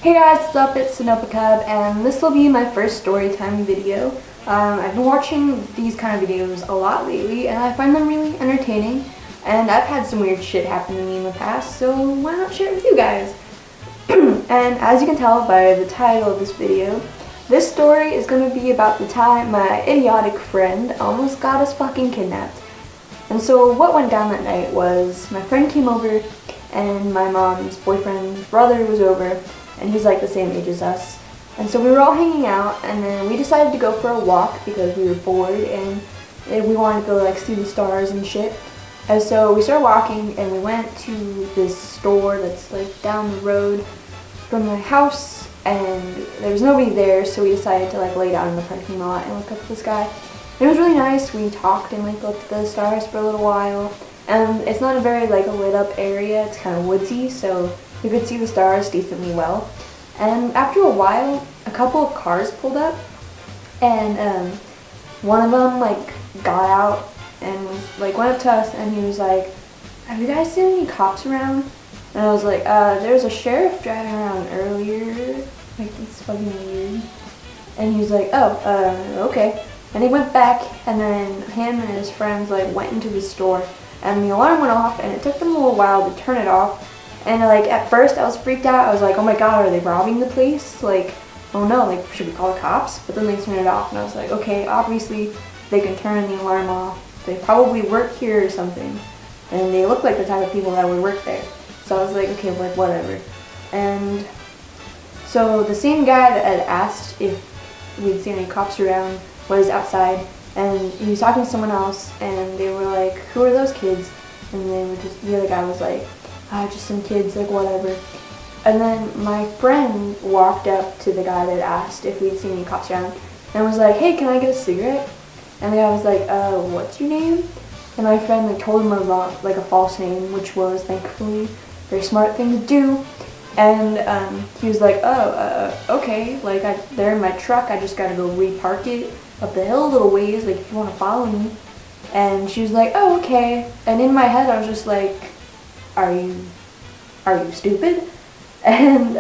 Hey guys, what's up? It's Sinopacab, and this will be my first story time video. I've been watching these kind of videos a lot lately, and I find them really entertaining. And I've had some weird shit happen to me in the past, so why not share it with you guys? And as you can tell by the title of this video, this story is going to be about the time my idiotic friend almost got us fucking kidnapped. And so what went down that night was my friend came over, and my mom's boyfriend's brother was over, and he's like the same age as us. And so we were all hanging out, and then we decided to go for a walk because we were bored and we wanted to go like see the stars and shit. And so we started walking, and we went to this store that's like down the road from the house, and there was nobody there, so we decided to like lay down in the parking lot and look up at the sky. And it was really nice. We talked and like looked at the stars for a little while, and it's not a very like lit up area, it's kind of woodsy, so we could see the stars decently well. And after a while, a couple of cars pulled up, and one of them like got out and was, like went up to us, and he was like, "Have you guys seen any cops around?" And I was like, "There's a sheriff driving around earlier. Like, it's fucking weird." And he was like, "Oh, okay." And he went back, and then him and his friends like went into the store, and the alarm went off, and it took them a little while to turn it off. And like at first I was freaked out. I was like, "Oh my god, are they robbing the place? Like, oh no, like should we call the cops?" But then they turned it off, and I was like, okay, obviously they can turn the alarm off. They probably work here or something. And they look like the type of people that would work there. So I was like, okay, like whatever. And so the same guy that had asked if we'd seen any cops around was outside, and he was talking to someone else, and they were like, "Who are those kids?" And the other guy was like, "Just some kids, like whatever." And then my friend walked up to the guy that asked if we'd seen any cops around and was like, "Hey, can I get a cigarette?" And the guy was like, "What's your name?" And my friend like told him a false name, which was thankfully a very smart thing to do. And he was like, "Okay, like they're in my truck, I just gotta go repark it up the hill a little ways, like if you want to follow me." And she was like, "Oh, okay." And in my head I was just like, are you stupid? And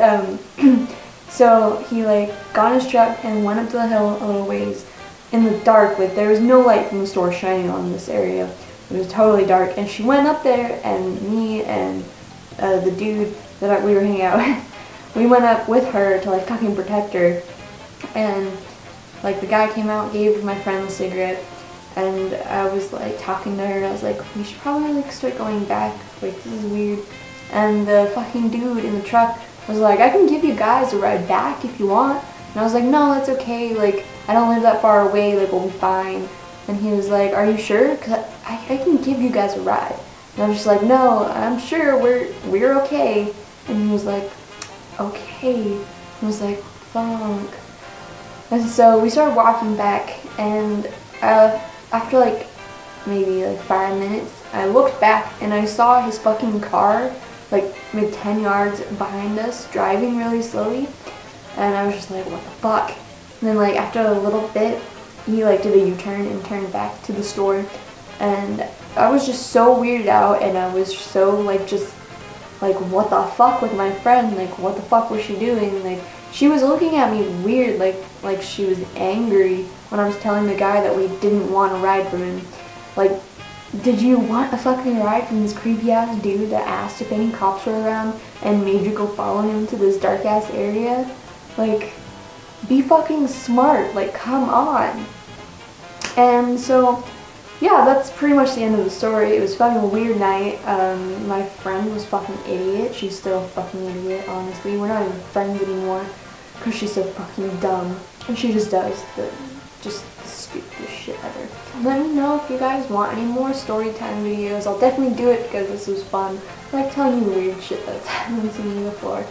so he like got in his truck and went up to the hill a little ways in the dark. Like there was no light from the store shining on this area. It was totally dark. And she went up there, and me and the dude that we were hanging out with, we went up with her to like fucking protect her. And like the guy came out, gave my friend the cigarette, and I was like talking to her, and I was like, "We should probably like start going back, like this is weird." And the fucking dude in the truck was like, "I can give you guys a ride back if you want." And I was like, "No, that's okay, like I don't live that far away, like we'll be fine." And he was like, "Are you sure? Cause I can give you guys a ride." And I was just like, "No, I'm sure we're okay." And he was like, "Okay." I was like, "Fuck." And so we started walking back, and after like maybe like 5 minutes, I looked back and I saw his fucking car like maybe 10 yards behind us driving really slowly, and I was just like, what the fuck? And then like after a little bit, he like did a U-turn and turned back to the store, and I was just so weirded out, and I was so like just like, what the fuck with my friend? Like what the fuck was she doing? Like she was looking at me weird, like she was angry when I was telling the guy that we didn't want a ride from him. Like, did you want a fucking ride from this creepy ass dude that asked if any cops were around and made you go follow him to this dark ass area? Like, be fucking smart, like come on. And so yeah, that's pretty much the end of the story. It was fucking a weird night. My friend was fucking idiot. She's still a fucking idiot, honestly. We're not even friends anymore because she's so fucking dumb. And she just does the stupidest shit ever. Let me know if you guys want any more story time videos. I'll definitely do it because this was fun. I like telling you weird shit that's happened to me before.